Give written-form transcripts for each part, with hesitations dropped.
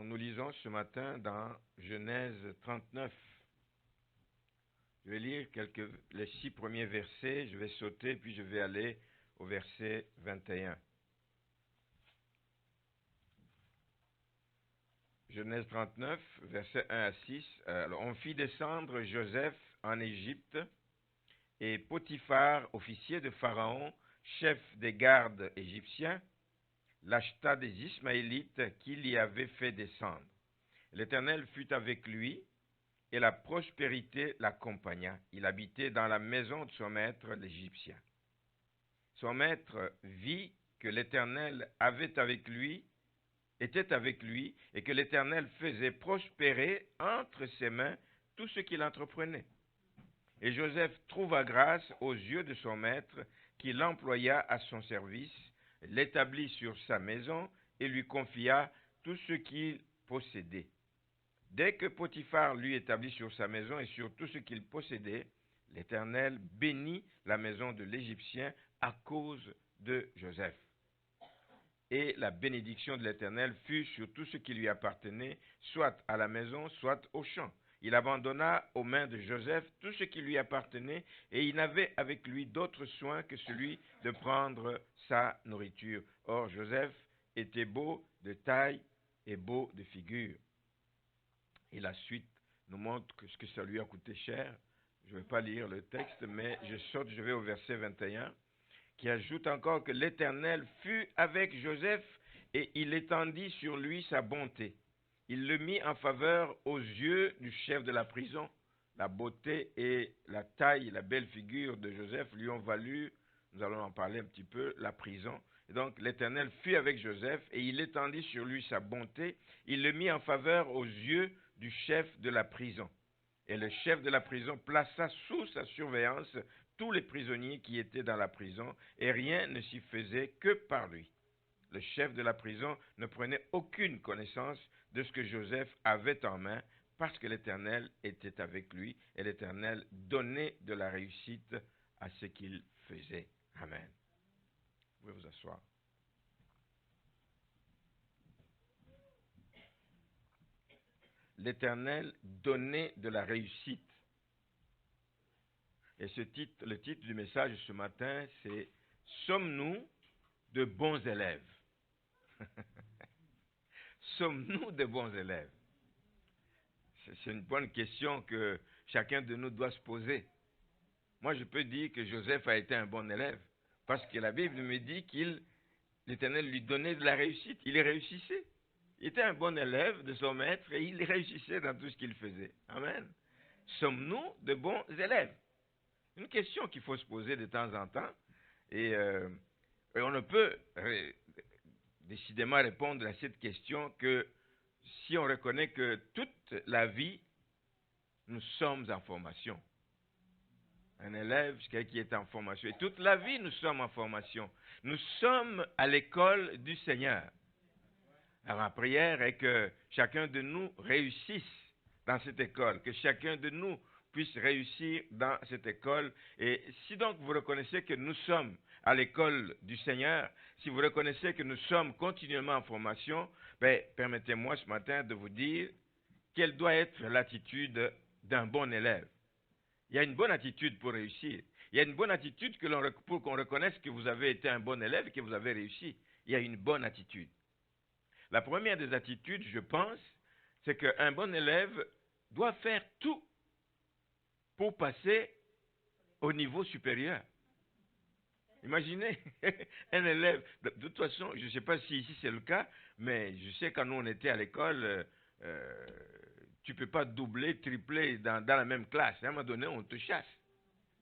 Nous lisons ce matin dans Genèse 39. Je vais lire les 6 premiers versets, je vais sauter, puis je vais aller au verset 21. Genèse 39, versets 1 à 6. Alors, on fit descendre Joseph en Égypte, et Potiphar, officier de Pharaon, chef des gardes égyptiens, l'acheta des Ismaélites qu'il y avait fait descendre. L'Éternel fut avec lui, et la prospérité l'accompagna. Il habitait dans la maison de son maître, l'Égyptien. Son maître vit que l'Éternel était avec lui, et que l'Éternel faisait prospérer entre ses mains tout ce qu'il entreprenait. Et Joseph trouva grâce aux yeux de son maître, qui l'employa à son service, l'établit sur sa maison et lui confia tout ce qu'il possédait. Dès que Potiphar lui établit sur sa maison et sur tout ce qu'il possédait, l'Éternel bénit la maison de l'Égyptien à cause de Joseph. Et la bénédiction de l'Éternel fut sur tout ce qui lui appartenait, soit à la maison, soit au champ. Il abandonna aux mains de Joseph tout ce qui lui appartenait, et il n'avait avec lui d'autre soin que celui de prendre sa nourriture. Or, Joseph était beau de taille et beau de figure. Et la suite nous montre ce que ça lui a coûté cher. Je ne vais pas lire le texte, mais je vais au verset 21, qui ajoute encore que l'Éternel fut avec Joseph et il étendit sur lui sa bonté. Il le mit en faveur aux yeux du chef de la prison. La beauté et la taille, la belle figure de Joseph lui ont valu, nous allons en parler un petit peu, la prison. Et donc l'Éternel fut avec Joseph et il étendit sur lui sa bonté. Il le mit en faveur aux yeux du chef de la prison. Et le chef de la prison plaça sous sa surveillance tous les prisonniers qui étaient dans la prison, et rien ne s'y faisait que par lui. Le chef de la prison ne prenait aucune connaissance de ce que Joseph avait en main, parce que l'Éternel était avec lui, et l'Éternel donnait de la réussite à ce qu'il faisait. Amen. Vous pouvez vous asseoir. L'Éternel donnait de la réussite. Et le titre du message ce matin, c'est « Sommes-nous de bons élèves ?» Sommes-nous de bons élèves? C'est une bonne question que chacun de nous doit se poser. Moi, je peux dire que Joseph a été un bon élève, parce que la Bible me dit l'Éternel lui donnait de la réussite. Il réussissait. Il était un bon élève de son maître et il réussissait dans tout ce qu'il faisait. Amen. Sommes-nous de bons élèves? Une question qu'il faut se poser de temps en temps. Et on ne peut décidément répondre à cette question que si on reconnaît que toute la vie, nous sommes en formation. Un élève, c'est quelqu'un qui est en formation. Et toute la vie, nous sommes en formation. Nous sommes à l'école du Seigneur. Alors, ma prière est que chacun de nous réussisse dans cette école, que chacun de nous puisse réussir dans cette école. Et si donc vous reconnaissez que nous sommes à l'école du Seigneur, si vous reconnaissez que nous sommes continuellement en formation, permettez-moi ce matin de vous dire quelle doit être l'attitude d'un bon élève. Il y a une bonne attitude pour réussir. Il y a une bonne attitude pour qu'on reconnaisse que vous avez été un bon élève et que vous avez réussi. Il y a une bonne attitude. La première des attitudes, je pense, c'est qu'un bon élève doit faire tout pour passer au niveau supérieur. Imaginez un élève, de toute façon, je ne sais pas si ici c'est le cas, mais je sais quand nous on était à l'école, tu ne peux pas doubler, tripler dans la même classe. À un moment donné, on te chasse.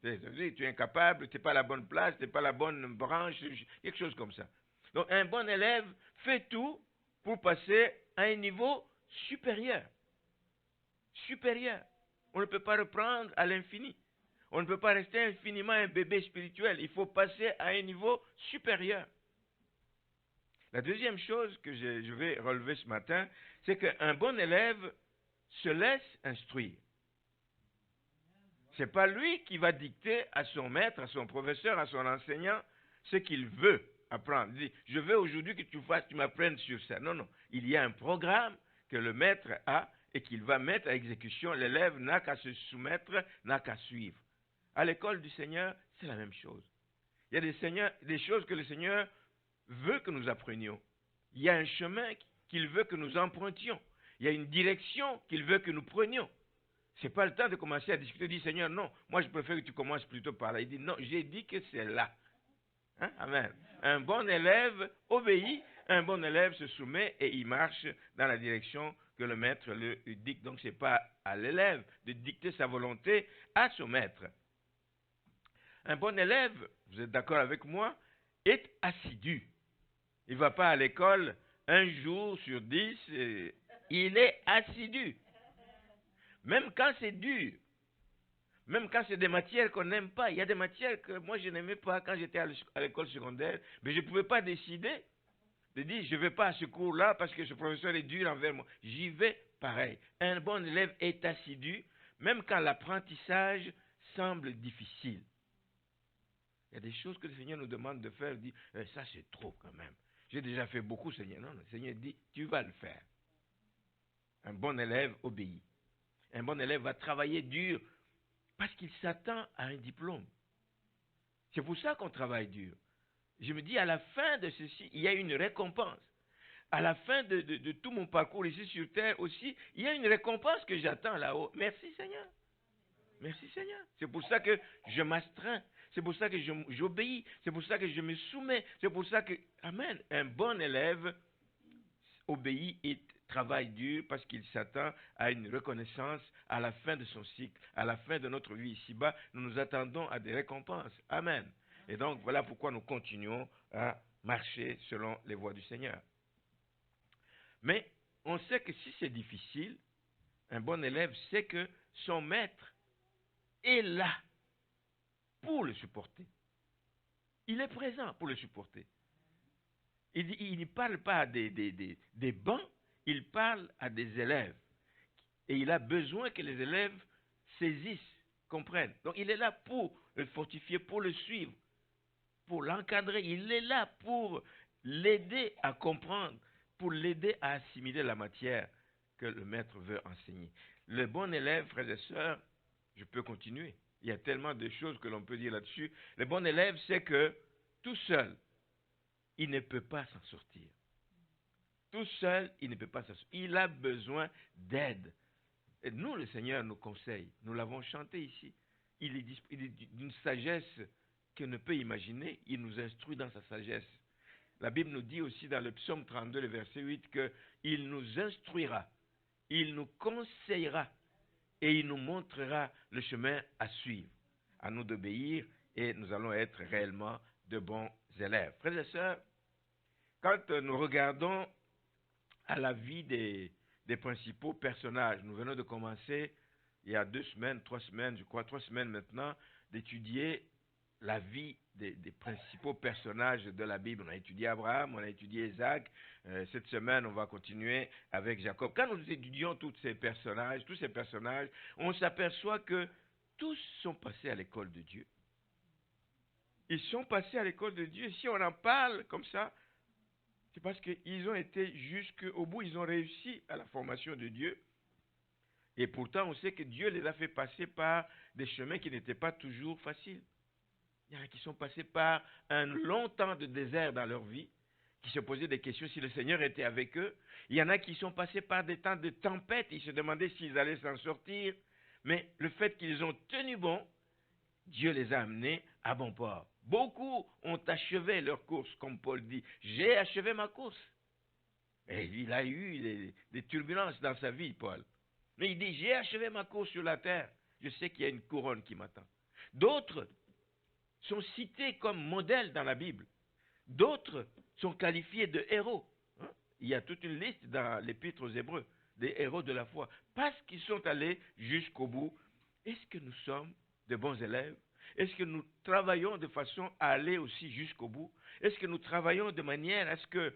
Tu es incapable, tu n'es pas à la bonne place, tu n'es pas à la bonne branche, quelque chose comme ça. Donc un bon élève fait tout pour passer à un niveau supérieur. Supérieur. On ne peut pas reprendre à l'infini. On ne peut pas rester infiniment un bébé spirituel. Il faut passer à un niveau supérieur. La deuxième chose que je vais relever ce matin, c'est qu'un bon élève se laisse instruire. Ce n'est pas lui qui va dicter à son maître, à son professeur, à son enseignant, ce qu'il veut apprendre. Il dit, je veux aujourd'hui que tu m'apprennes sur ça. Non, non. Il y a un programme que le maître a et qu'il va mettre à exécution. L'élève n'a qu'à se soumettre, n'a qu'à suivre. À l'école du Seigneur, c'est la même chose. Il y a des choses que le Seigneur veut que nous apprenions. Il y a un chemin qu'il veut que nous empruntions. Il y a une direction qu'il veut que nous prenions. Ce n'est pas le temps de commencer à discuter. Il dit, Seigneur, non, moi je préfère que tu commences plutôt par là. Il dit, non, j'ai dit que c'est là. Hein? Amen. Un bon élève obéit, un bon élève se soumet et il marche dans la direction que le maître lui dicte. Donc ce n'est pas à l'élève de dicter sa volonté à son maître. Un bon élève, vous êtes d'accord avec moi, est assidu. Il ne va pas à l'école un jour sur 10, il est assidu. Même quand c'est dur, même quand c'est des matières qu'on n'aime pas. Il y a des matières que moi je n'aimais pas quand j'étais à l'école secondaire, mais je ne pouvais pas décider de dire je ne vais pas à ce cours-là parce que ce professeur est dur envers moi. J'y vais pareil. Un bon élève est assidu, même quand l'apprentissage semble difficile. Il y a des choses que le Seigneur nous demande de faire. Il dit, ça c'est trop quand même. J'ai déjà fait beaucoup, Seigneur. Non, le Seigneur dit, tu vas le faire. Un bon élève obéit. Un bon élève va travailler dur parce qu'il s'attend à un diplôme. C'est pour ça qu'on travaille dur. Je me dis, à la fin de ceci, il y a une récompense. À la fin de tout mon parcours ici sur terre aussi, il y a une récompense que j'attends là-haut. Merci Seigneur. Merci Seigneur. C'est pour ça que je m'astreins. C'est pour ça que j'obéis. C'est pour ça que je me soumets. C'est pour ça que, amen, un bon élève obéit et travaille dur parce qu'il s'attend à une reconnaissance à la fin de son cycle, à la fin de notre vie ici-bas. Nous nous attendons à des récompenses. Amen. Et donc, voilà pourquoi nous continuons à marcher selon les voies du Seigneur. Mais on sait que si c'est difficile, un bon élève sait que son maître est là pour le supporter. Il est présent pour le supporter. Il ne parle pas à des bancs, il parle à des élèves. Et il a besoin que les élèves saisissent, comprennent. Donc il est là pour le fortifier, pour le suivre, pour l'encadrer. Il est là pour l'aider à comprendre, pour l'aider à assimiler la matière que le maître veut enseigner. Le bon élève, frères et sœurs, je peux continuer. Il y a tellement de choses que l'on peut dire là-dessus. Le bon élève sait que tout seul, il ne peut pas s'en sortir. Tout seul, il ne peut pas s'en sortir. Il a besoin d'aide. Et nous, le Seigneur nous conseille. Nous l'avons chanté ici. Il est d'une sagesse qu'on ne peut imaginer. Il nous instruit dans sa sagesse. La Bible nous dit aussi dans le psaume 32, le verset 8, qu'il nous instruira, il nous conseillera et il nous montrera le chemin à suivre. À nous d'obéir et nous allons être réellement de bons élèves. Frères et sœurs, quand nous regardons à la vie des principaux personnages, nous venons de commencer il y a 2 semaines, 3 semaines, je crois 3 semaines maintenant, d'étudier la vie des principaux personnages de la Bible. On a étudié Abraham, on a étudié Isaac. Cette semaine, on va continuer avec Jacob. Quand nous étudions tous ces personnages, on s'aperçoit que tous sont passés à l'école de Dieu. Ils sont passés à l'école de Dieu. Si on en parle comme ça, c'est parce qu'ils ont été jusqu'au bout, ils ont réussi à la formation de Dieu. Et pourtant, on sait que Dieu les a fait passer par des chemins qui n'étaient pas toujours faciles. Il y en a qui sont passés par un long temps de désert dans leur vie, qui se posaient des questions si le Seigneur était avec eux. Il y en a qui sont passés par des temps de tempête, ils se demandaient s'ils allaient s'en sortir. Mais le fait qu'ils ont tenu bon, Dieu les a amenés à bon port. Beaucoup ont achevé leur course, comme Paul dit. J'ai achevé ma course. Et il a eu des turbulences dans sa vie, Paul. Mais il dit, j'ai achevé ma course sur la terre. Je sais qu'il y a une couronne qui m'attend. D'autres sont cités comme modèles dans la Bible. D'autres sont qualifiés de héros. Il y a toute une liste dans l'Épître aux Hébreux, des héros de la foi, parce qu'ils sont allés jusqu'au bout. Est-ce que nous sommes de bons élèves? Est-ce que nous travaillons de façon à aller aussi jusqu'au bout? Est-ce que nous travaillons de manière à ce que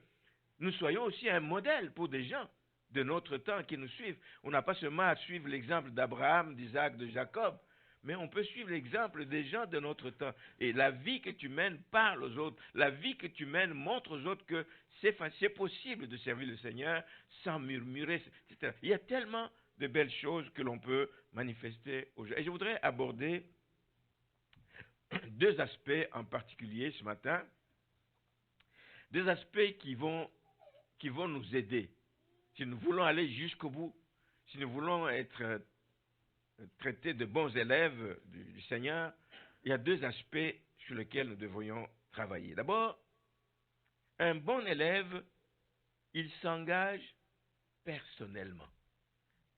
nous soyons aussi un modèle pour des gens de notre temps qui nous suivent? On n'a pas seulement à suivre l'exemple d'Abraham, d'Isaac, de Jacob, mais on peut suivre l'exemple des gens de notre temps. Et la vie que tu mènes parle aux autres. La vie que tu mènes montre aux autres que c'est possible de servir le Seigneur sans murmurer, etc. Il y a tellement de belles choses que l'on peut manifester aujourd'hui. Et je voudrais aborder deux aspects en particulier ce matin, deux aspects qui vont nous aider. Si nous voulons aller jusqu'au bout, si nous voulons être traités de bons élèves du Seigneur, il y a deux aspects sur lesquels nous devrions travailler. D'abord, un bon élève, il s'engage personnellement.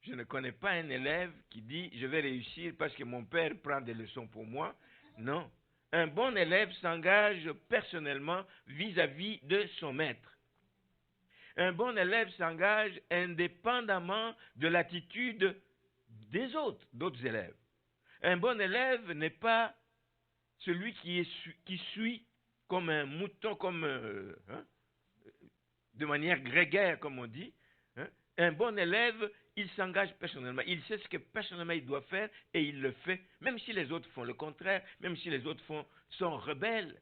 Je ne connais pas un élève qui dit « je vais réussir parce que mon père prend des leçons pour moi ». Non. Un bon élève s'engage personnellement vis-à-vis de son maître. Un bon élève s'engage indépendamment de l'attitude des autres, d'autres élèves. Un bon élève n'est pas celui qui suit comme un mouton, de manière grégaire, comme on dit. Un bon élève, il s'engage personnellement. Il sait ce que personnellement il doit faire et il le fait, même si les autres font le contraire, même si les autres sont rebelles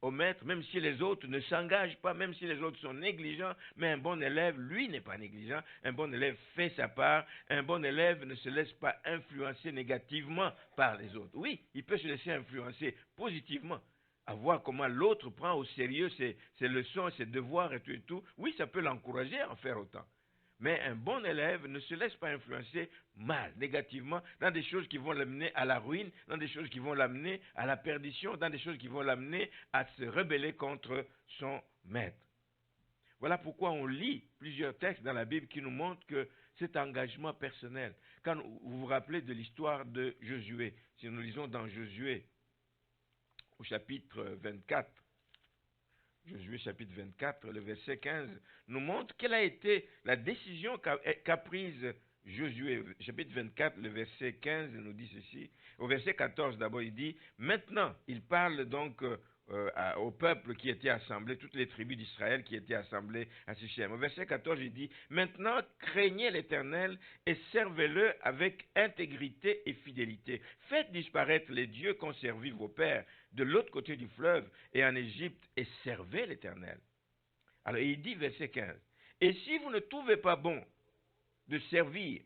au maître, même si les autres ne s'engagent pas, même si les autres sont négligents, mais un bon élève, lui, n'est pas négligent. Un bon élève fait sa part. Un bon élève ne se laisse pas influencer négativement par les autres. Oui, il peut se laisser influencer positivement, à voir comment l'autre prend au sérieux ses leçons, ses devoirs et tout et tout. Oui, ça peut l'encourager à en faire autant. Mais un bon élève ne se laisse pas influencer mal, négativement, dans des choses qui vont l'amener à la ruine, dans des choses qui vont l'amener à la perdition, dans des choses qui vont l'amener à se rebeller contre son maître. Voilà pourquoi on lit plusieurs textes dans la Bible qui nous montrent que cet engagement personnel, quand vous vous rappelez de l'histoire de Josué, si nous lisons dans Josué au chapitre 24, Josué chapitre 24, le verset 15, nous montre quelle a été la décision qu'a prise Josué. Chapitre 24, le verset 15 nous dit ceci. Au verset 14 d'abord, il dit, maintenant, il parle donc au peuple qui était assemblé, toutes les tribus d'Israël qui étaient assemblées à Sichem. Au verset 14, il dit, maintenant, craignez l'Éternel et servez-le avec intégrité et fidélité. Faites disparaître les dieux qu'ont servi vos pères de l'autre côté du fleuve et en Égypte et servez l'Éternel. Alors il dit, verset 15, et si vous ne trouvez pas bon de servir,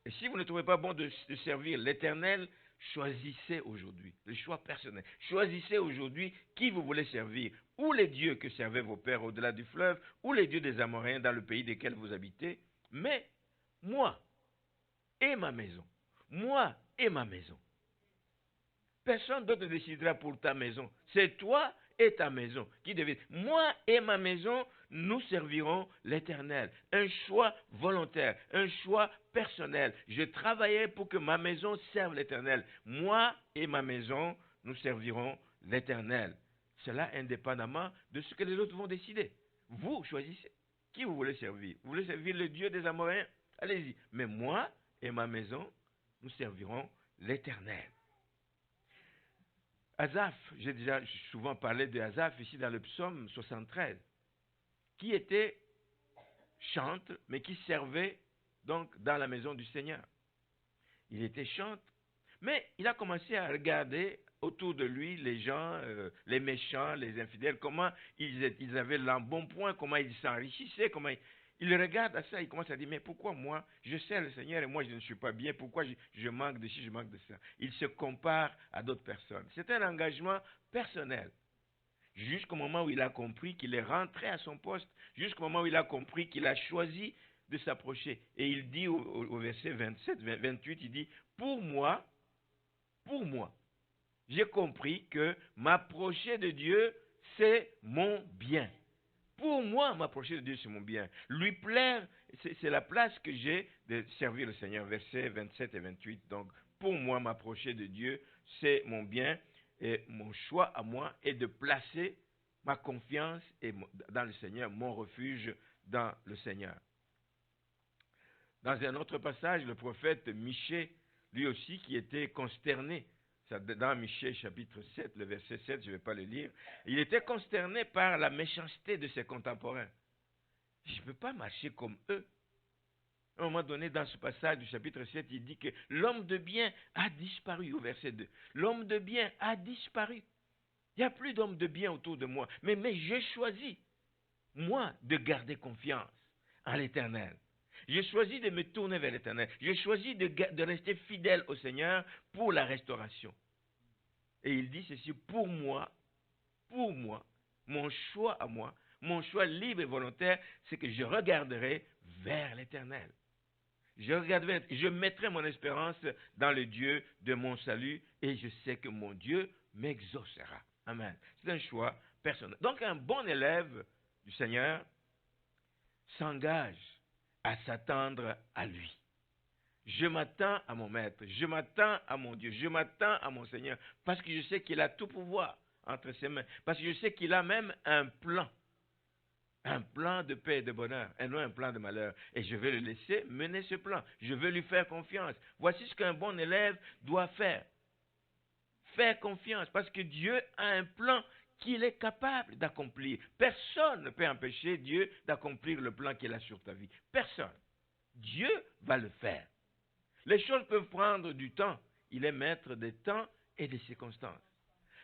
et si vous ne trouvez pas bon de servir l'Éternel, choisissez aujourd'hui, le choix personnel, choisissez aujourd'hui qui vous voulez servir, ou les dieux que servaient vos pères au-delà du fleuve, ou les dieux des Amoréens dans le pays desquels vous habitez, mais moi et ma maison, moi et ma maison. Personne d'autre ne décidera pour ta maison. C'est toi et ta maison qui devez. Moi et ma maison, nous servirons l'Éternel. Un choix volontaire, un choix personnel. Je travaillais pour que ma maison serve l'Éternel. Moi et ma maison, nous servirons l'Éternel. Cela indépendamment de ce que les autres vont décider. Vous choisissez qui vous voulez servir. Vous voulez servir le Dieu des Amoréens? Allez-y. Mais moi et ma maison, nous servirons l'Éternel. Asaph, j'ai déjà souvent parlé de Asaph ici dans le psaume 73, qui était chantre, mais qui servait donc dans la maison du Seigneur. Il était chantre, mais il a commencé à regarder autour de lui les gens, les méchants, les infidèles, comment ils avaient l'embonpoint, comment ils s'enrichissaient, comment il regarde à ça, il commence à dire, mais pourquoi moi, je sers le Seigneur et moi je ne suis pas bien, pourquoi je manque de ci, je manque de ça. Il se compare à d'autres personnes. C'est un engagement personnel. Jusqu'au moment où il a compris qu'il est rentré à son poste, jusqu'au moment où il a compris qu'il a choisi de s'approcher. Et il dit au verset 27, 28, il dit, pour moi, j'ai compris que m'approcher de Dieu, c'est mon bien. Pour moi, m'approcher de Dieu, c'est mon bien. Lui plaire, c'est la place que j'ai de servir le Seigneur. Versets 27 et 28. Donc, pour moi, m'approcher de Dieu, c'est mon bien. Et mon choix à moi est de placer ma confiance dans le Seigneur, mon refuge dans le Seigneur. Dans un autre passage, le prophète Michée, lui aussi, qui était consterné, dans Michée chapitre 7, le verset 7, je ne vais pas le lire, il était consterné par la méchanceté de ses contemporains. Je ne peux pas marcher comme eux. À un moment donné, dans ce passage du chapitre 7, il dit que l'homme de bien a disparu, au verset 2. L'homme de bien a disparu. Il n'y a plus d'homme de bien autour de moi. Mais j'ai choisi, moi, de garder confiance en l'Éternel. J'ai choisi de me tourner vers l'Éternel. J'ai choisi de rester fidèle au Seigneur pour la restauration. Et il dit ceci, pour moi, mon choix à moi, mon choix libre et volontaire, c'est que je regarderai vers l'Éternel. Je mettrai mon espérance dans le Dieu de mon salut et je sais que mon Dieu m'exaucera. Amen. C'est un choix personnel. Donc un bon élève du Seigneur s'engage à s'attendre à lui. Je m'attends à mon maître, je m'attends à mon Dieu, je m'attends à mon Seigneur, parce que je sais qu'il a tout pouvoir entre ses mains, parce que je sais qu'il a même un plan de paix et de bonheur, et non un plan de malheur. Et je vais le laisser mener ce plan, je veux lui faire confiance. Voici ce qu'un bon élève doit faire. Faire confiance, parce que Dieu a un plan qu'il est capable d'accomplir. Personne ne peut empêcher Dieu d'accomplir le plan qu'il a sur ta vie. Personne. Dieu va le faire. Les choses peuvent prendre du temps. Il est maître des temps et des circonstances.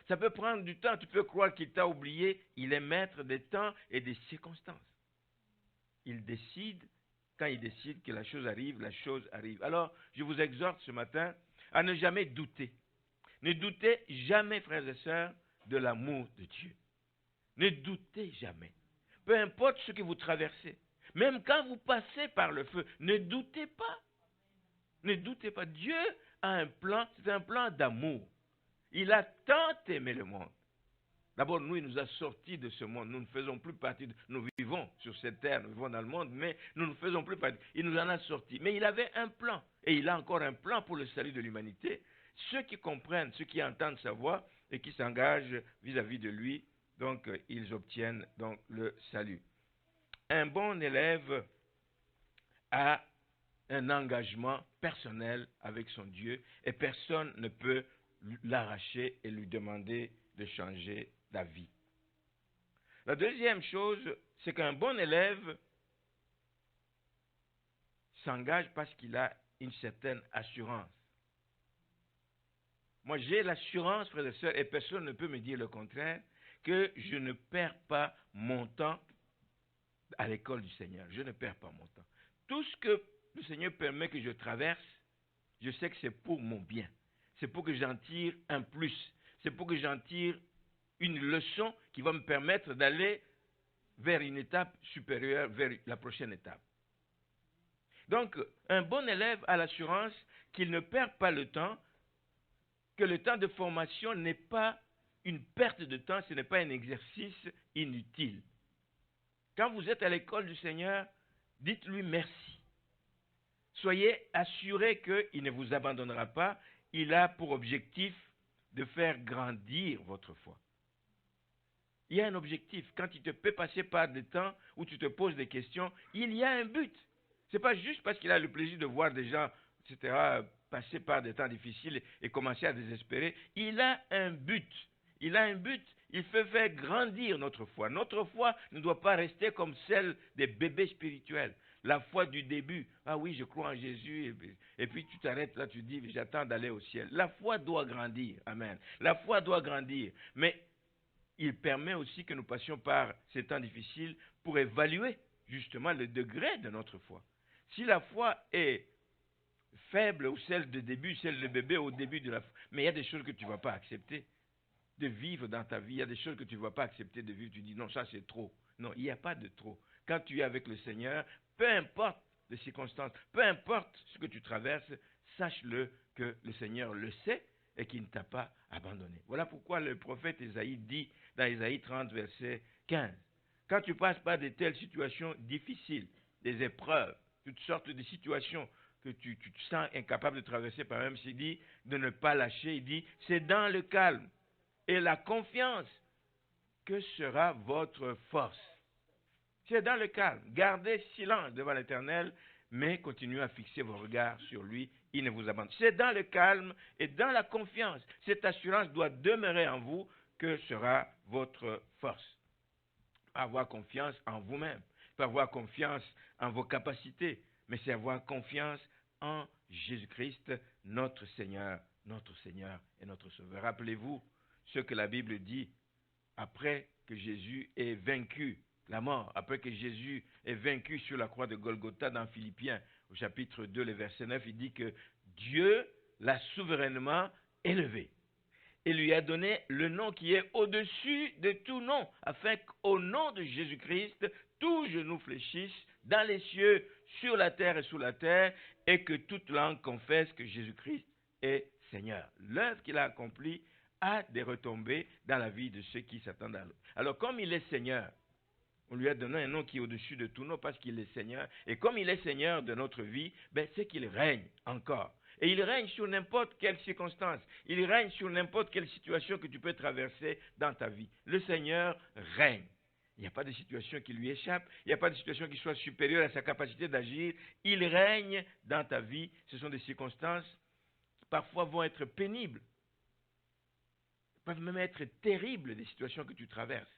Ça peut prendre du temps. Tu peux croire qu'il t'a oublié. Il est maître des temps et des circonstances. Il décide, quand il décide que la chose arrive. Alors, je vous exhorte ce matin à ne jamais douter. Ne doutez jamais, frères et sœurs, de l'amour de Dieu. Ne doutez jamais. Peu importe ce que vous traversez. Même quand vous passez par le feu, ne doutez pas. Ne doutez pas, Dieu a un plan, c'est un plan d'amour. Il a tant aimé le monde. D'abord, nous, il nous a sortis de ce monde. Nous ne faisons plus partie, nous vivons sur cette terre, nous vivons dans le monde, mais nous ne faisons plus partie. Il nous en a sortis. Mais il avait un plan, et il a encore un plan pour le salut de l'humanité. Ceux qui comprennent, ceux qui entendent sa voix et qui s'engagent vis-à-vis de lui, donc ils obtiennent donc le salut. Un bon élève a un engagement personnel avec son Dieu et personne ne peut l'arracher et lui demander de changer d'avis. La deuxième chose, c'est qu'un bon élève s'engage parce qu'il a une certaine assurance. Moi, j'ai l'assurance, frères et sœurs, et personne ne peut me dire le contraire, que je ne perds pas mon temps à l'école du Seigneur. Je ne perds pas mon temps. Tout ce que le Seigneur permet que je traverse, je sais que c'est pour mon bien. C'est pour que j'en tire un plus. C'est pour que j'en tire une leçon qui va me permettre d'aller vers une étape supérieure, vers la prochaine étape. Donc, un bon élève a l'assurance qu'il ne perd pas le temps, que le temps de formation n'est pas une perte de temps, ce n'est pas un exercice inutile. Quand vous êtes à l'école du Seigneur, dites-lui merci. Soyez assurés qu'il ne vous abandonnera pas. Il a pour objectif de faire grandir votre foi. Il y a un objectif. Quand il te peut passer par des temps où tu te poses des questions, il y a un but. Ce n'est pas juste parce qu'il a le plaisir de voir des gens, etc., passer par des temps difficiles et commencer à désespérer. Il a un but. Il a un but. Il fait faire grandir notre foi. Notre foi ne doit pas rester comme celle des bébés spirituels. La foi du début. Ah oui, je crois en Jésus. Et puis tu t'arrêtes là, tu dis, j'attends d'aller au ciel. La foi doit grandir. Amen. La foi doit grandir. Mais il permet aussi que nous passions par ces temps difficiles pour évaluer justement le degré de notre foi. Si la foi est faible ou celle de début, celle de bébé au début de la foi, mais il y a des choses que tu ne vas pas accepter de vivre dans ta vie, il y a des choses que tu ne vas pas accepter de vivre, tu dis non, ça c'est trop. Non, il n'y a pas de trop. Quand tu es avec le Seigneur, peu importe les circonstances, peu importe ce que tu traverses, sache-le que le Seigneur le sait et qu'il ne t'a pas abandonné. Voilà pourquoi le prophète Ésaïe dit dans Ésaïe 30, verset 15, quand tu passes par de telles situations difficiles, des épreuves, toutes sortes de situations que tu te sens incapable de traverser par même, il dit de ne pas lâcher, il dit c'est dans le calme et la confiance que sera votre force. C'est dans le calme. Gardez silence devant l'Éternel, mais continuez à fixer vos regards sur lui. Il ne vous abandonne. C'est dans le calme et dans la confiance. Cette assurance doit demeurer en vous que sera votre force. Avoir confiance en vous-même. Pas avoir confiance en vos capacités, mais c'est avoir confiance en Jésus-Christ, notre Seigneur et notre Sauveur. Rappelez-vous ce que la Bible dit après que Jésus ait vaincu la mort, après que Jésus ait vaincu sur la croix de Golgotha dans Philippiens, au chapitre 2, le verset 9, il dit que Dieu l'a souverainement élevé et lui a donné le nom qui est au-dessus de tout nom, afin qu'au nom de Jésus-Christ, tout genou fléchisse dans les cieux, sur la terre et sous la terre, et que toute langue confesse que Jésus-Christ est Seigneur. L'œuvre qu'il a accomplie a des retombées dans la vie de ceux qui s'attendent à lui. Alors, comme il est Seigneur, on lui a donné un nom qui est au-dessus de tout nom parce qu'il est Seigneur. Et comme il est Seigneur de notre vie, c'est qu'il règne encore. Et il règne sur n'importe quelle circonstance. Il règne sur n'importe quelle situation que tu peux traverser dans ta vie. Le Seigneur règne. Il n'y a pas de situation qui lui échappe. Il n'y a pas de situation qui soit supérieure à sa capacité d'agir. Il règne dans ta vie. Ce sont des circonstances qui parfois vont être pénibles. Peuvent même être terribles, des situations que tu traverses.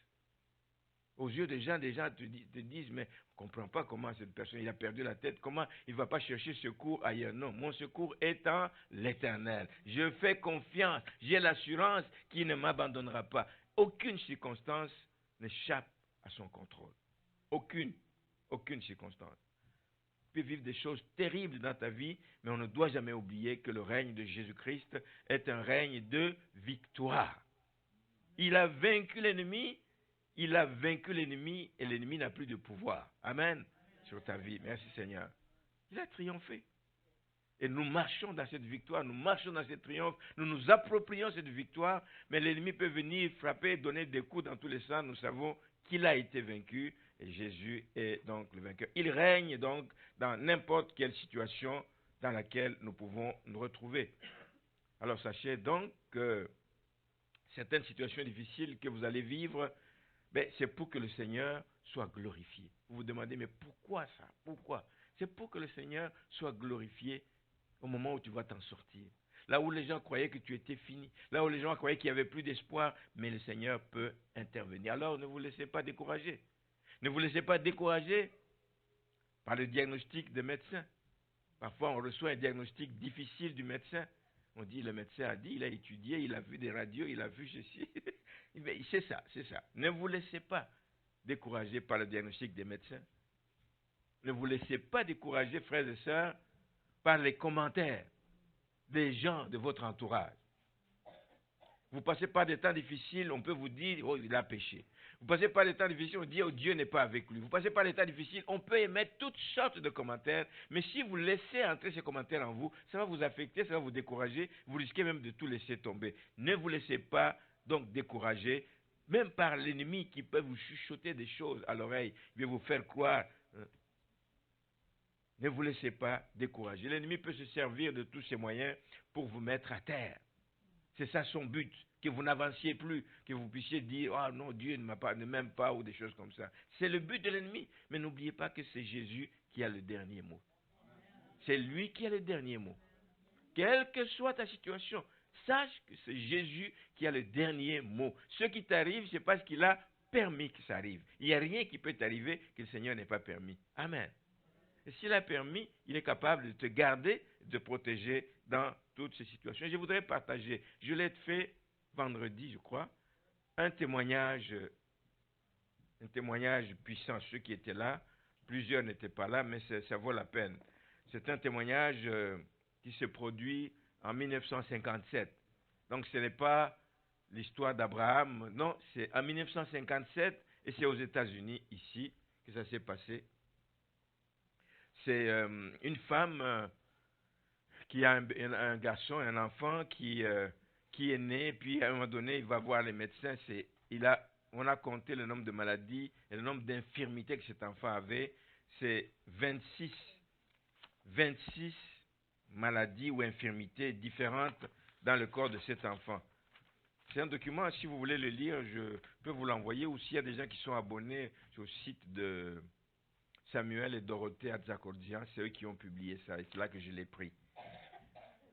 Aux yeux des gens te disent, mais on ne comprend pas comment cette personne, il a perdu la tête, comment il ne va pas chercher secours ailleurs. Non, mon secours est en l'Éternel. Je fais confiance, j'ai l'assurance qu'il ne m'abandonnera pas. Aucune circonstance n'échappe à son contrôle. Aucune circonstance. Tu peux vivre des choses terribles dans ta vie, mais on ne doit jamais oublier que le règne de Jésus-Christ est un règne de victoire. Il a vaincu l'ennemi. Il a vaincu l'ennemi et l'ennemi n'a plus de pouvoir. Amen. Sur ta vie. Merci Seigneur. Il a triomphé. Et nous marchons dans cette victoire, nous marchons dans ce triomphe, nous nous approprions cette victoire, mais l'ennemi peut venir frapper, donner des coups dans tous les sens. Nous savons qu'il a été vaincu et Jésus est donc le vainqueur. Il règne donc dans n'importe quelle situation dans laquelle nous pouvons nous retrouver. Alors sachez donc que certaines situations difficiles que vous allez vivre, c'est pour que le Seigneur soit glorifié. Vous vous demandez, mais pourquoi ça? Pourquoi? C'est pour que le Seigneur soit glorifié au moment où tu vas t'en sortir. Là où les gens croyaient que tu étais fini. Là où les gens croyaient qu'il n'y avait plus d'espoir. Mais le Seigneur peut intervenir. Alors ne vous laissez pas décourager. Ne vous laissez pas décourager par le diagnostic des médecins. Parfois on reçoit un diagnostic difficile du médecin. On dit, le médecin a dit, il a étudié, il a vu des radios, il a vu ceci. C'est ça. Ne vous laissez pas décourager par le diagnostic des médecins. Ne vous laissez pas décourager, frères et sœurs, par les commentaires des gens de votre entourage. Vous passez par des temps difficiles, on peut vous dire, oh, il a péché. Vous passez par des temps difficiles, on dit, oh, Dieu n'est pas avec lui. Vous passez par des temps difficiles, on peut émettre toutes sortes de commentaires, mais si vous laissez entrer ces commentaires en vous, ça va vous affecter, ça va vous décourager, vous risquez même de tout laisser tomber. Ne vous laissez pas donc décourager, même par l'ennemi qui peut vous chuchoter des choses à l'oreille, il va vous faire croire. Ne vous laissez pas décourager. L'ennemi peut se servir de tous ses moyens pour vous mettre à terre. C'est ça son but, que vous n'avanciez plus, que vous puissiez dire « Ah non, Dieu ne m'aime pas » ou des choses comme ça. C'est le but de l'ennemi. Mais n'oubliez pas que c'est Jésus qui a le dernier mot. C'est lui qui a le dernier mot. Quelle que soit ta situation, sache que c'est Jésus qui a le dernier mot. Ce qui t'arrive, c'est parce qu'il a permis que ça arrive. Il n'y a rien qui peut t'arriver que le Seigneur n'ait pas permis. Amen. Et s'il a permis, il est capable de te garder, de te protéger dans toutes ces situations. Je voudrais partager, je l'ai fait vendredi, je crois, un témoignage puissant. Ceux qui étaient là, plusieurs n'étaient pas là, mais ça vaut la peine. C'est un témoignage qui se produit en 1957. Donc ce n'est pas l'histoire d'Abraham, non, c'est en 1957 et c'est aux États-Unis, ici, que ça s'est passé. C'est une femme qui a un garçon, un enfant qui est né, puis à un moment donné, il va voir les médecins. On a compté le nombre de maladies et le nombre d'infirmités que cet enfant avait. C'est 26 maladies ou infirmités différentes dans le corps de cet enfant. C'est un document, si vous voulez le lire, je peux vous l'envoyer, ou s'il y a des gens qui sont abonnés sur le site de Samuel et Dorothée Atzakordian, c'est eux qui ont publié ça, et c'est là que je l'ai pris.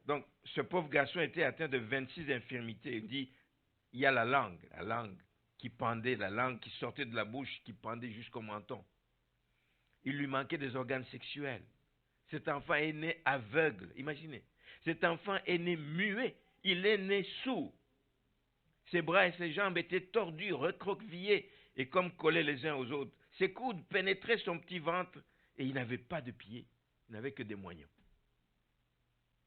Donc, ce pauvre garçon était atteint de 26 infirmités. Il dit, il y a la langue qui pendait, la langue qui sortait de la bouche, qui pendait jusqu'au menton. Il lui manquait des organes sexuels. Cet enfant est né aveugle, imaginez. Cet enfant est né muet, il est né sourd. Ses bras et ses jambes étaient tordus, recroquevillés et comme collés les uns aux autres. Ses coudes pénétraient son petit ventre et il n'avait pas de pieds, il n'avait que des moignons.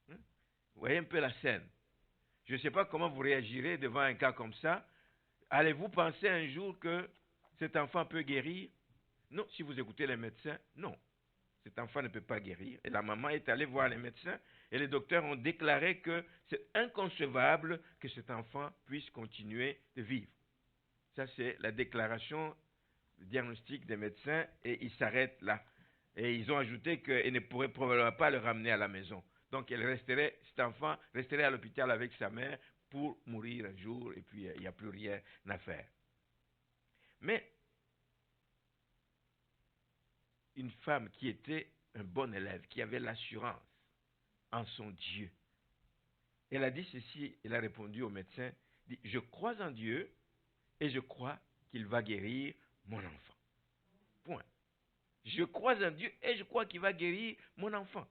Vous voyez un peu la scène. Je ne sais pas comment vous réagirez devant un cas comme ça. Allez-vous penser un jour que cet enfant peut guérir? Non, si vous écoutez les médecins, non. Cet enfant ne peut pas guérir. Et la maman est allée voir les médecins et les docteurs ont déclaré que c'est inconcevable que cet enfant puisse continuer de vivre. Ça, c'est la déclaration, le diagnostic des médecins et ils s'arrêtent là. Et ils ont ajouté qu'ils ne pourraient probablement pas le ramener à la maison. Donc, cet enfant resterait à l'hôpital avec sa mère pour mourir un jour et puis il n'y a plus rien à faire. Mais une femme qui était un bon élève, qui avait l'assurance en son Dieu. Elle a dit ceci, elle a répondu au médecin, dit, je crois en Dieu et je crois qu'il va guérir mon enfant. Point. Je crois en Dieu et je crois qu'il va guérir mon enfant.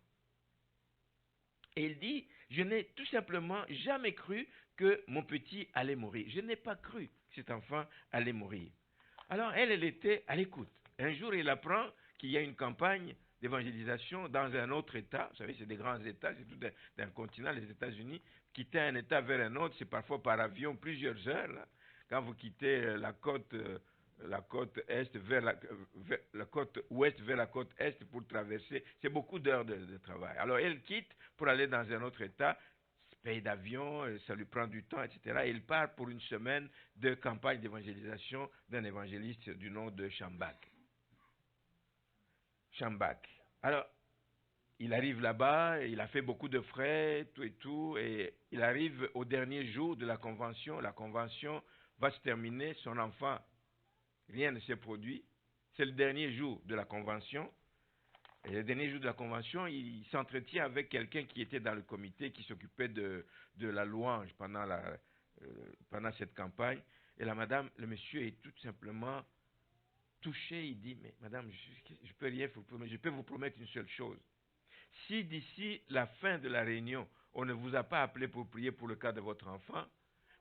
Et il dit, je n'ai tout simplement jamais cru que mon petit allait mourir. Je n'ai pas cru que cet enfant allait mourir. Alors elle était à l'écoute. Un jour, il apprend qu'il y a une campagne d'évangélisation dans un autre État. Vous savez, c'est des grands États, c'est tout d'un continent, les États-Unis. Quitter un État vers un autre, c'est parfois par avion plusieurs heures. Là. Quand vous quittez la côte est vers la côte ouest vers la côte est pour traverser, c'est beaucoup d'heures de travail. Alors elle quitte pour aller dans un autre État, paye d'avion, ça lui prend du temps, etc. Et il part pour une semaine de campagne d'évangélisation d'un évangéliste du nom de Schambach. Alors, il arrive là-bas, il a fait beaucoup de frais, tout, et il arrive au dernier jour de la convention. La convention va se terminer, son enfant, rien ne s'est produit. C'est le dernier jour de la convention. Et le dernier jour de la convention, il s'entretient avec quelqu'un qui était dans le comité, qui s'occupait de la louange pendant cette campagne. Et la madame, le monsieur est tout simplement touché. Il dit, mais madame, je peux rien vous promettre. Je peux vous promettre une seule chose. Si d'ici la fin de la réunion, on ne vous a pas appelé pour prier pour le cas de votre enfant,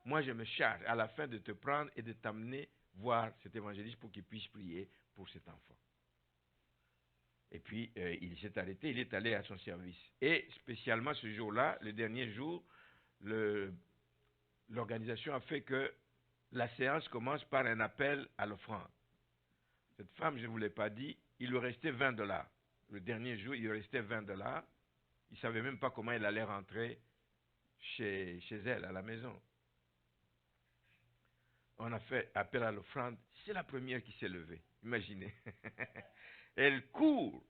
moi je me charge à la fin de te prendre et de t'amener voir cet évangéliste pour qu'il puisse prier pour cet enfant. Et puis, il s'est arrêté, il est allé à son service. Et spécialement ce jour-là, le dernier jour, l'organisation a fait que la séance commence par un appel à l'offrande. Cette femme, je ne vous l'ai pas dit, il lui restait $20. Le dernier jour, il lui restait $20. Il ne savait même pas comment il allait rentrer chez elle, à la maison. On a fait appel à l'offrande. C'est la première qui s'est levée. Imaginez. Elle court.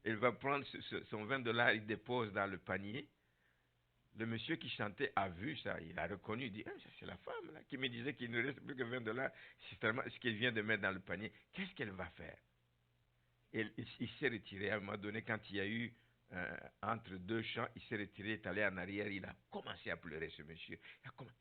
Elle va prendre son $20, il dépose dans le panier. Le monsieur qui chantait a vu ça, il a reconnu, il dit, c'est la femme là, qui me disait qu'il ne reste plus que $20, c'est tellement ce qu'elle vient de mettre dans le panier. Qu'est-ce qu'elle va faire? Et il s'est retiré à un moment donné, quand il y a eu entre deux chants, il s'est retiré, il est allé en arrière, il a commencé à pleurer, ce monsieur.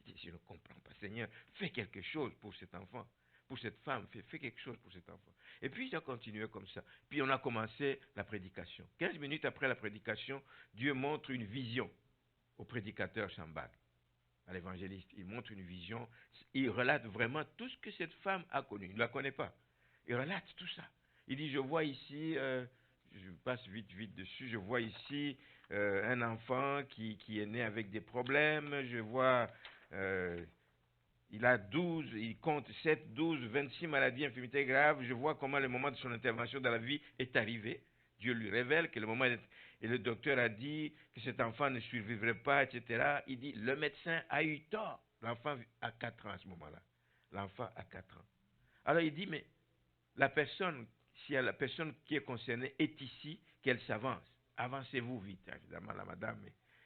Il dit, je ne comprends pas, Seigneur, fais quelque chose pour cet enfant, pour cette femme, fais quelque chose pour cet enfant. Et puis il a continué comme ça. Puis on a commencé la prédication. 15 minutes après la prédication, Dieu montre une vision au prédicateur Schambach, à l'évangéliste. Il montre une vision, il relate vraiment tout ce que cette femme a connu. Il ne la connaît pas. Il relate tout ça. Il dit, je vois ici, je passe vite dessus, je vois ici un enfant qui est né avec des problèmes, je vois, il a 12, il compte 7, 12, 26 maladies, infirmités graves, je vois comment le moment de son intervention dans la vie est arrivé. Dieu lui révèle que le moment est... Et le docteur a dit que cet enfant ne survivrait pas, etc. Il dit, le médecin a eu tort. L'enfant a 4 ans à ce moment-là. L'enfant a 4 ans. Alors il dit, mais la personne, si la personne qui est concernée est ici, qu'elle s'avance. Avancez-vous vite. Évidemment, la madame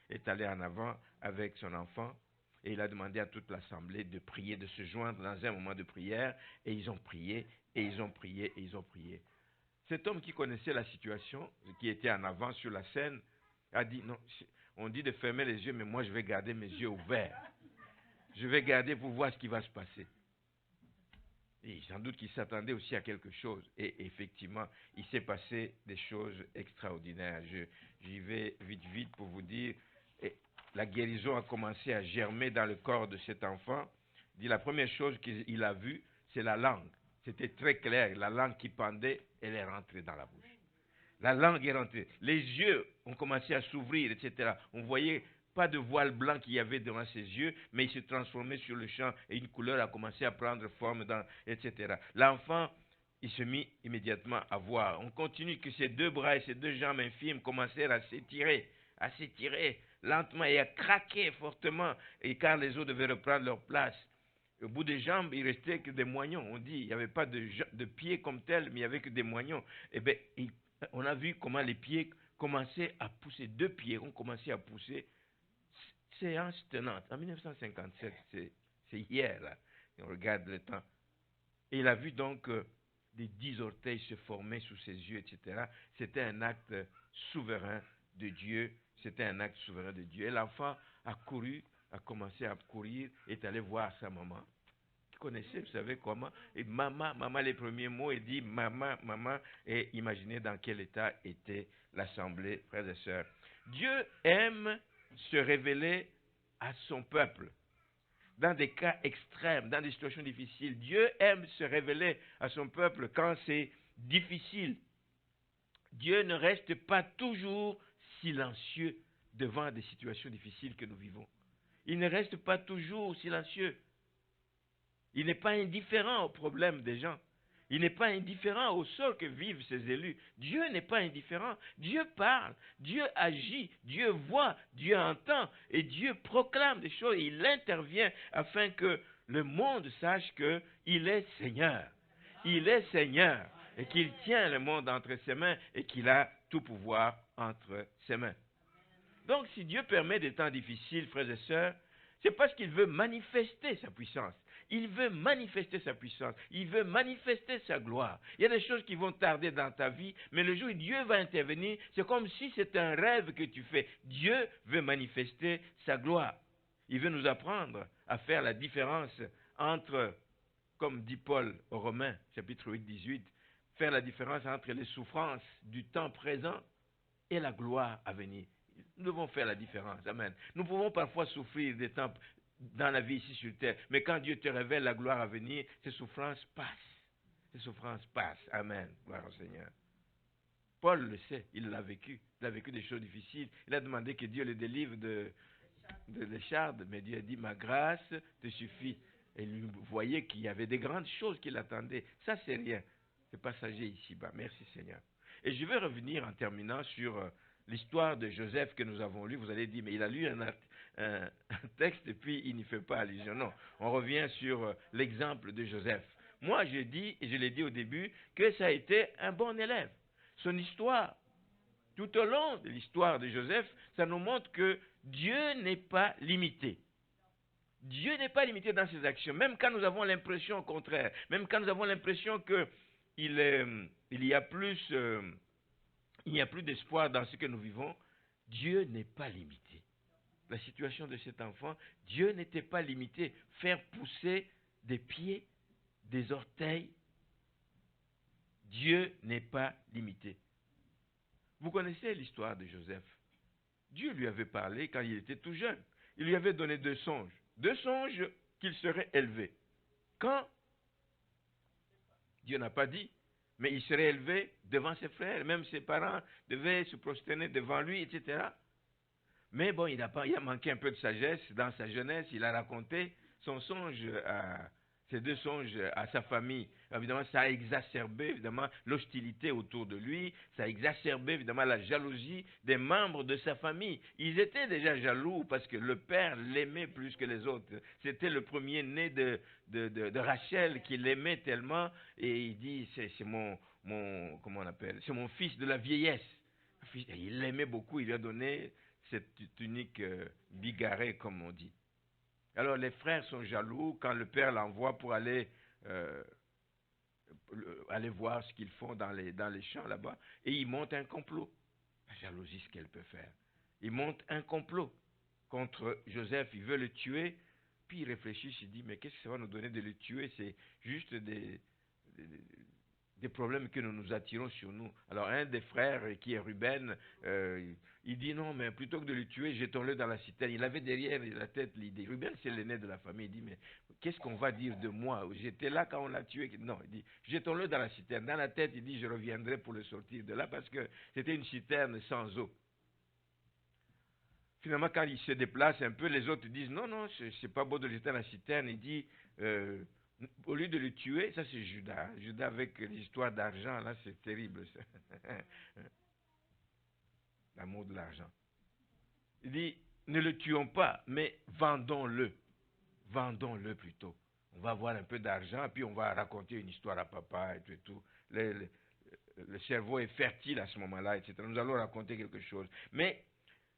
est allée en avant avec son enfant et il a demandé à toute l'assemblée de prier, de se joindre dans un moment de prière. Et ils ont prié, et ils ont prié, et ils ont prié. Cet homme qui connaissait la situation, qui était en avant sur la scène, a dit, non, on dit de fermer les yeux, mais moi je vais garder mes yeux ouverts. Je vais garder pour voir ce qui va se passer. Et sans doute qu'il s'attendait aussi à quelque chose. Et effectivement, il s'est passé des choses extraordinaires. J'y vais vite, vite pour vous dire. Et la guérison a commencé à germer dans le corps de cet enfant. Il dit, la première chose qu'il a vue, c'est la langue. C'était très clair. La langue qui pendait, elle est rentrée dans la bouche. La langue est rentrée. Les yeux ont commencé à s'ouvrir, etc. On voyait pas de voile blanc qu'il y avait devant ses yeux, mais il se transformait sur le champ et une couleur a commencé à prendre forme, etc. L'enfant, il se mit immédiatement à voir. On continue que ses deux bras et ses deux jambes infimes commencèrent à s'étirer lentement et à craquer fortement, et car les os devaient reprendre leur place. Au bout des jambes, il restait que des moignons. On dit, il n'y avait pas de pieds comme tel, mais il n'y avait que des moignons. Eh bien, on a vu comment les pieds commençaient à pousser. Deux pieds ont commencé à pousser. Séance tenante. En 1957, c'est hier, là. Et on regarde le temps. Et il a vu donc des 10 orteils se former sous ses yeux, etc. C'était un acte souverain de Dieu. C'était un acte souverain de Dieu. Et l'enfant a couru, a commencé à courir, est allé voir sa maman. Vous connaissez, vous savez comment. Et maman, les premiers mots, il dit maman, et imaginez dans quel état était l'assemblée, frères et sœurs. Dieu aime se révéler à son peuple dans des cas extrêmes, dans des situations difficiles. Dieu aime se révéler à son peuple quand c'est difficile. Dieu ne reste pas toujours silencieux devant des situations difficiles que nous vivons. Il ne reste pas toujours silencieux. Il n'est pas indifférent aux problèmes des gens. Il n'est pas indifférent au sort que vivent ses élus. Dieu n'est pas indifférent. Dieu parle, Dieu agit, Dieu voit, Dieu entend et Dieu proclame des choses. Il intervient afin que le monde sache qu'il est Seigneur. Il est Seigneur et qu'il tient le monde entre ses mains et qu'il a tout pouvoir entre ses mains. Donc si Dieu permet des temps difficiles, frères et sœurs, c'est parce qu'il veut manifester sa puissance. Il veut manifester sa puissance. Il veut manifester sa gloire. Il y a des choses qui vont tarder dans ta vie, mais le jour où Dieu va intervenir, c'est comme si c'était un rêve que tu fais. Dieu veut manifester sa gloire. Il veut nous apprendre à faire la différence entre, comme dit Paul aux Romains, chapitre 8, 18, faire la différence entre les souffrances du temps présent et la gloire à venir. Nous devons faire la différence. Amen. Nous pouvons parfois souffrir des temps dans la vie ici sur terre, mais quand Dieu te révèle la gloire à venir, ces souffrances passent. Ces souffrances passent. Amen. Gloire au Seigneur. Paul le sait, il l'a vécu. Il a vécu des choses difficiles. Il a demandé que Dieu le délivre de l'écharde, mais Dieu a dit, ma grâce te suffit. Et il voyait qu'il y avait des grandes choses qui l'attendaient. Ça, c'est rien. C'est passager ici-bas. Merci Seigneur. Et je vais revenir en terminant sur l'histoire de Joseph que nous avons lu. Vous allez dire, mais il a lu un texte et puis il n'y fait pas allusion. Non, on revient sur l'exemple de Joseph. Moi, je dis, et je l'ai dit au début, que ça a été un bon élève. Son histoire, tout au long de l'histoire de Joseph, ça nous montre que Dieu n'est pas limité. Dieu n'est pas limité dans ses actions, même quand nous avons l'impression au contraire, même quand nous avons l'impression qu'il n'y a plus d'espoir dans ce que nous vivons, Dieu n'est pas limité. La situation de cet enfant, Dieu n'était pas limité. Faire pousser des pieds, des orteils, Dieu n'est pas limité. Vous connaissez l'histoire de Joseph. Dieu lui avait parlé quand il était tout jeune. Il lui avait donné deux songes qu'il serait élevé. Quand? Dieu n'a pas dit, mais il serait élevé devant ses frères, même ses parents devaient se prosterner devant lui, etc. Mais bon, il a manqué un peu de sagesse dans sa jeunesse. Il a raconté son songe, ses deux songes à sa famille. Évidemment, ça a exacerbé évidemment l'hostilité autour de lui. Ça a exacerbé évidemment la jalousie des membres de sa famille. Ils étaient déjà jaloux parce que le père l'aimait plus que les autres. C'était le premier-né de Rachel qui l'aimait tellement. Et il dit, c'est comment on appelle, c'est mon fils de la vieillesse. Il l'aimait beaucoup, il lui a donné cette tunique bigarrée, comme on dit. Alors les frères sont jaloux quand le père l'envoie pour aller voir ce qu'ils font dans les champs là-bas, et ils montent un complot. La jalousie, ce qu'elle peut faire. Ils montent un complot contre Joseph, ils veulent le tuer puis il réfléchit, il dit, mais qu'est-ce que ça va nous donner de le tuer? C'est juste des problèmes que nous nous attirons sur nous. Alors un des frères, qui est Ruben, il dit non, mais plutôt que de le tuer, jetons-le dans la citerne. Il avait derrière la tête l'idée. Ruben, c'est l'aîné de la famille. Il dit, mais qu'est-ce qu'on va dire de moi? J'étais là quand on l'a tué. Non, il dit, jetons-le dans la citerne. Dans la tête, il dit, je reviendrai pour le sortir de là parce que c'était une citerne sans eau. Finalement, quand il se déplace un peu, les autres disent, non, non, c'est pas beau de le jeter dans la citerne. Il dit, au lieu de le tuer, ça c'est Judas. Judas avec l'histoire d'argent, là c'est terrible. L'amour de l'argent. Il dit, ne le tuons pas, mais vendons-le. Vendons-le plutôt. On va avoir un peu d'argent, puis on va raconter une histoire à papa et tout et tout. Le cerveau est fertile à ce moment-là, etc. Nous allons raconter quelque chose. Mais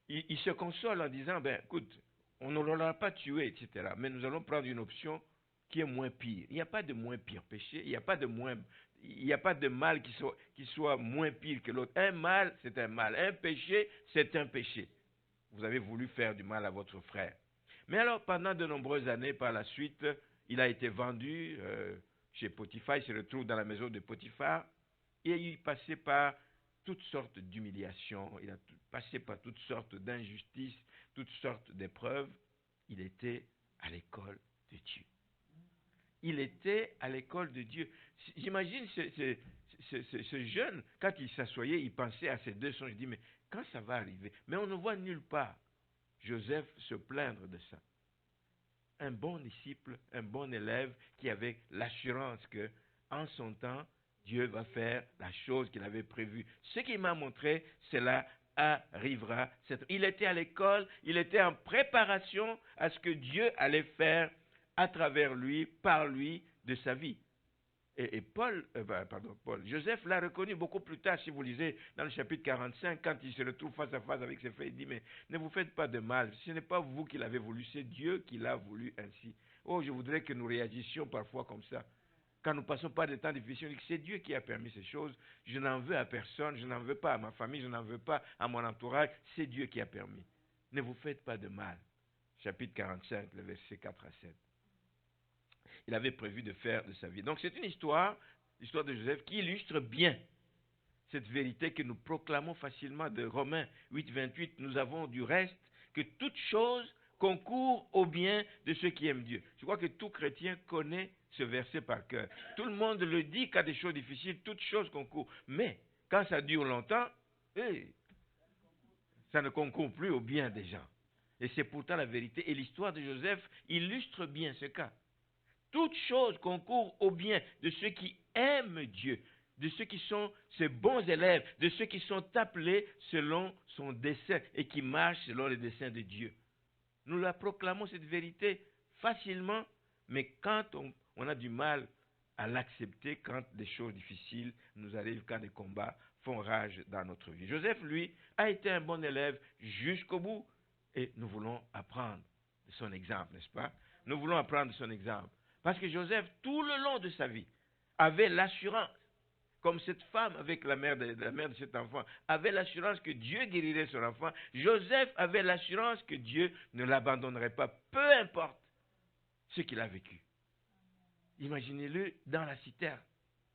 il se console en disant, ben écoute, on ne l'aura pas tué, etc. Mais nous allons prendre une option qui est moins pire. Il n'y a pas de moins pire péché, il n'y a pas de mal qui soit moins pire que l'autre. Un mal, c'est un mal. Un péché, c'est un péché. Vous avez voulu faire du mal à votre frère. Mais alors, pendant de nombreuses années, par la suite, il a été vendu chez Potiphar, il se retrouve dans la maison de Potiphar, et il passait par toutes sortes d'humiliations, il a passé par toutes sortes d'injustices, toutes sortes d'épreuves. Il était à l'école de Dieu. Il était à l'école de Dieu. J'imagine ce jeune, quand il s'assoyait, il pensait à ces deux songes. Il dit, mais quand ça va arriver? Mais on ne voit nulle part Joseph se plaindre de ça. Un bon disciple, un bon élève qui avait l'assurance que, en son temps, Dieu va faire la chose qu'il avait prévue. Ce qu'il m'a montré, cela arrivera. Il était à l'école, il était en préparation à ce que Dieu allait faire à travers lui, par lui, de sa vie. Et Joseph l'a reconnu beaucoup plus tard, si vous lisez dans le chapitre 45, quand il se retrouve face à face avec ses frères, il dit, mais ne vous faites pas de mal, ce n'est pas vous qui l'avez voulu, c'est Dieu qui l'a voulu ainsi. Oh, je voudrais que nous réagissions parfois comme ça. Quand nous passons par des temps difficiles, on dit que c'est Dieu qui a permis ces choses, je n'en veux à personne, je n'en veux pas à ma famille, je n'en veux pas à mon entourage, c'est Dieu qui a permis. Ne vous faites pas de mal. Chapitre 45, le verset 4 à 7. Il avait prévu de faire de sa vie. Donc c'est une histoire, l'histoire de Joseph, qui illustre bien cette vérité que nous proclamons facilement de Romains 8, 28. Nous avons du reste que toute chose concourt au bien de ceux qui aiment Dieu. Je crois que tout chrétien connaît ce verset par cœur. Tout le monde le dit quand des choses difficiles, toute chose concourt. Mais quand ça dure longtemps, ça ne concourt plus au bien des gens. Et c'est pourtant la vérité. Et l'histoire de Joseph illustre bien ce cas. Toute chose concourt au bien de ceux qui aiment Dieu, de ceux qui sont ses bons élèves, de ceux qui sont appelés selon son dessein et qui marchent selon les desseins de Dieu. Nous la proclamons cette vérité facilement, mais quand on a du mal à l'accepter, quand des choses difficiles nous arrivent, quand des combats font rage dans notre vie. Joseph, lui, a été un bon élève jusqu'au bout et nous voulons apprendre de son exemple, n'est-ce pas? Nous voulons apprendre de son exemple. Parce que Joseph, tout le long de sa vie, avait l'assurance, comme cette femme avec la mère de cet enfant, avait l'assurance que Dieu guérirait son enfant. Joseph avait l'assurance que Dieu ne l'abandonnerait pas, peu importe ce qu'il a vécu. Imaginez-le dans la citerne.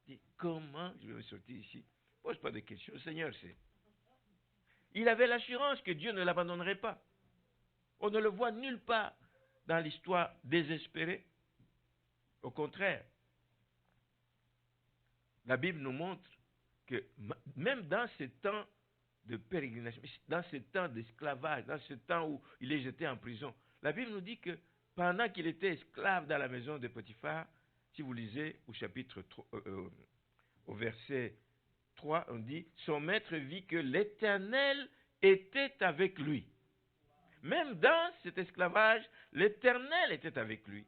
Il dit, comment je vais me sortir ici? Pose pas de questions, le Seigneur sait. Il avait l'assurance que Dieu ne l'abandonnerait pas. On ne le voit nulle part dans l'histoire désespérée. Au contraire, la Bible nous montre que même dans ces temps de pérégrination, dans ces temps d'esclavage, dans ce temps où il est jeté en prison, la Bible nous dit que pendant qu'il était esclave dans la maison de Potiphar, si vous lisez au chapitre 3, au verset 3, on dit, son maître vit que l'Éternel était avec lui. Même dans cet esclavage, l'Éternel était avec lui.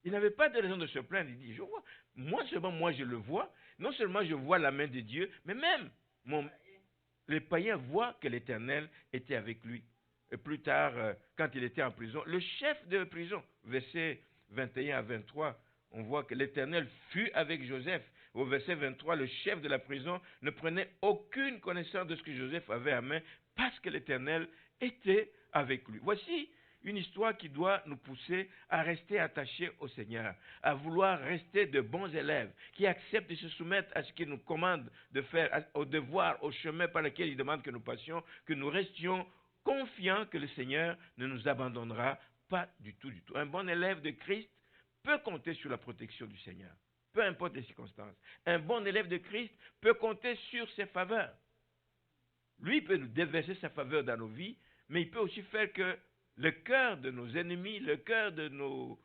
Il n'avait pas de raison de se plaindre. Il dit, je vois, moi je le vois. Non seulement je vois la main de Dieu, mais même les païens voient que l'Éternel était avec lui. Et plus tard, quand il était en prison, le chef de prison, verset 21 à 23, on voit que l'Éternel fut avec Joseph. Au verset 23, le chef de la prison ne prenait aucune connaissance de ce que Joseph avait à main parce que l'Éternel était avec lui. Voici une histoire qui doit nous pousser à rester attachés au Seigneur, à vouloir rester de bons élèves, qui acceptent de se soumettre à ce qu'il nous commande de faire, au devoir, au chemin par lequel il demande que nous passions, que nous restions confiants que le Seigneur ne nous abandonnera pas du tout, du tout. Un bon élève de Christ peut compter sur la protection du Seigneur, peu importe les circonstances. Un bon élève de Christ peut compter sur ses faveurs. Lui peut nous déverser sa faveur dans nos vies, mais il peut aussi faire que le cœur de nos ennemis, le cœur de nos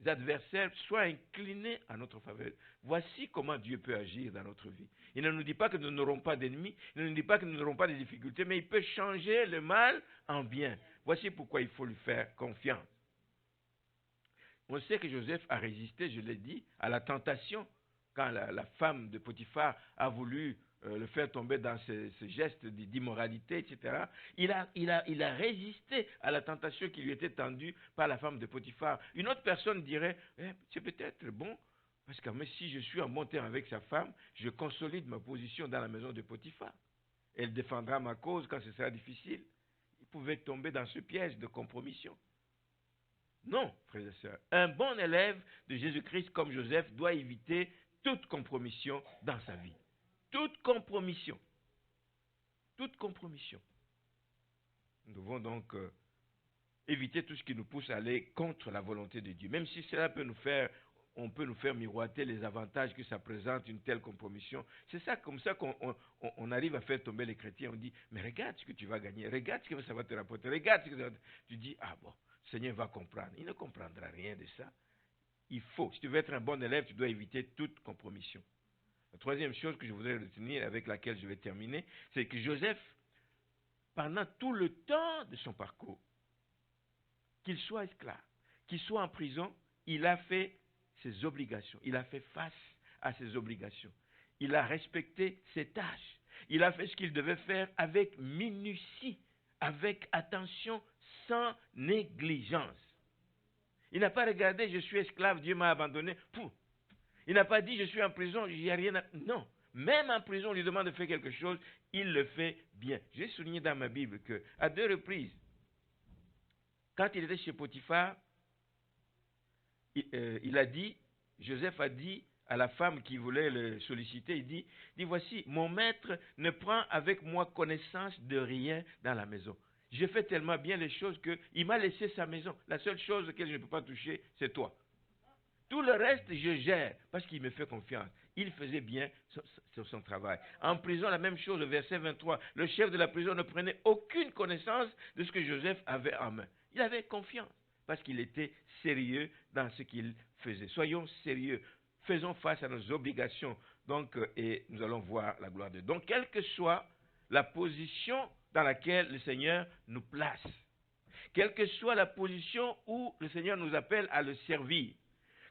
adversaires soit incliné à notre faveur. Voici comment Dieu peut agir dans notre vie. Il ne nous dit pas que nous n'aurons pas d'ennemis, il ne nous dit pas que nous n'aurons pas de difficultés, mais il peut changer le mal en bien. Voici pourquoi il faut lui faire confiance. On sait que Joseph a résisté, je l'ai dit, à la tentation quand la femme de Potiphar a voulu le faire tomber dans ce geste d'immoralité, etc. Il a résisté à la tentation qui lui était tendue par la femme de Potiphar. Une autre personne dirait, c'est peut-être bon, parce que mais si je suis en bon terme avec sa femme, je consolide ma position dans la maison de Potiphar. Elle défendra ma cause quand ce sera difficile. Il pouvait tomber dans ce piège de compromission. Non, frères et sœurs, un bon élève de Jésus-Christ comme Joseph doit éviter toute compromission dans sa vie. Toute compromission. Toute compromission. Nous devons donc éviter tout ce qui nous pousse à aller contre la volonté de Dieu. Même si cela peut on peut nous faire miroiter les avantages que ça présente, une telle compromission. C'est ça, comme ça qu'on arrive à faire tomber les chrétiens. On dit, mais regarde ce que tu vas gagner, regarde ce que ça va te rapporter, regarde ce que ça va te... Tu dis, ah bon, le Seigneur va comprendre. Il ne comprendra rien de ça. Il faut, si tu veux être un bon élève, tu dois éviter toute compromission. La troisième chose que je voudrais retenir, avec laquelle je vais terminer, c'est que Joseph, pendant tout le temps de son parcours, qu'il soit esclave, qu'il soit en prison, il a fait ses obligations. Il a fait face à ses obligations. Il a respecté ses tâches. Il a fait ce qu'il devait faire avec minutie, avec attention, sans négligence. Il n'a pas regardé, je suis esclave, Dieu m'a abandonné. Pouf. Il n'a pas dit, je suis en prison, il n'y a rien à... Non. Même en prison, on lui demande de faire quelque chose, il le fait bien. J'ai souligné dans ma Bible qu'à 2 reprises, quand il était chez Potiphar, Joseph a dit à la femme qui voulait le solliciter, il dit, voici, mon maître ne prend avec moi connaissance de rien dans la maison. Je fais tellement bien les choses qu'il m'a laissé sa maison. La seule chose auquel je ne peux pas toucher, c'est toi. Tout le reste, je gère, parce qu'il me fait confiance. Il faisait bien son travail. En prison, la même chose, le verset 23. Le chef de la prison ne prenait aucune connaissance de ce que Joseph avait en main. Il avait confiance, parce qu'il était sérieux dans ce qu'il faisait. Soyons sérieux. Faisons face à nos obligations. Donc, et nous allons voir la gloire de Dieu. Donc, quelle que soit la position dans laquelle le Seigneur nous place, quelle que soit la position où le Seigneur nous appelle à le servir,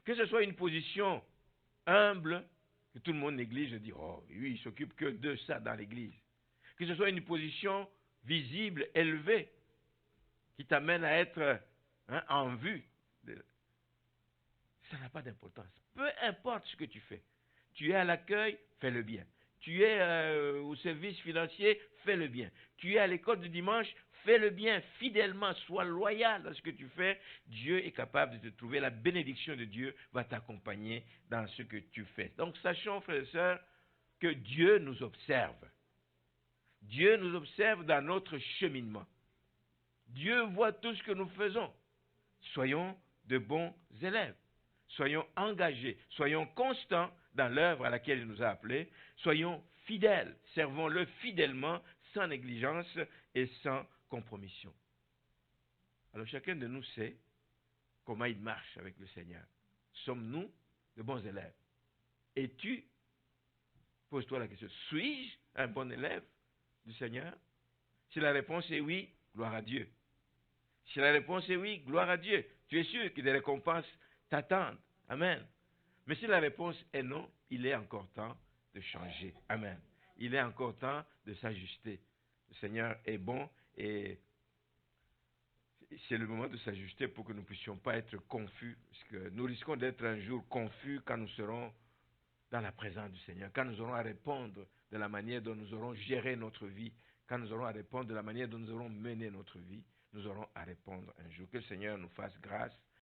que ce soit une position humble, que tout le monde néglige, je dis, oh oui, il ne s'occupe que de ça dans l'église. Que ce soit une position visible, élevée, qui t'amène à être en vue. Ça n'a pas d'importance. Peu importe ce que tu fais. Tu es à l'accueil, fais-le bien. Tu es au service financier, fais-le bien. Tu es à l'école du dimanche, fais-le bien, fidèlement, sois loyal dans ce que tu fais. Dieu est capable de te trouver. La bénédiction de Dieu va t'accompagner dans ce que tu fais. Donc, sachons, frères et sœurs, que Dieu nous observe. Dieu nous observe dans notre cheminement. Dieu voit tout ce que nous faisons. Soyons de bons élèves. Soyons engagés. Soyons constants dans l'œuvre à laquelle il nous a appelés. Soyons fidèles. Servons-le fidèlement, sans négligence et sans compromission. Alors chacun de nous sait comment il marche avec le Seigneur. Sommes-nous de bons élèves? Es-tu, pose-toi la question, suis-je un bon élève du Seigneur? Si la réponse est oui, gloire à Dieu. Si la réponse est oui, gloire à Dieu. Tu es sûr que des récompenses t'attendent. Amen. Mais si la réponse est non, il est encore temps de changer. Amen. Il est encore temps de s'ajuster. Le Seigneur est bon et c'est le moment de s'ajuster pour que nous ne puissions pas être confus. Parce que nous risquons d'être un jour confus quand nous serons dans la présence du Seigneur. Quand nous aurons à répondre de la manière dont nous aurons géré notre vie. Quand nous aurons à répondre de la manière dont nous aurons mené notre vie. nous aurons à répondre un jour. Que le Seigneur nous fasse grâce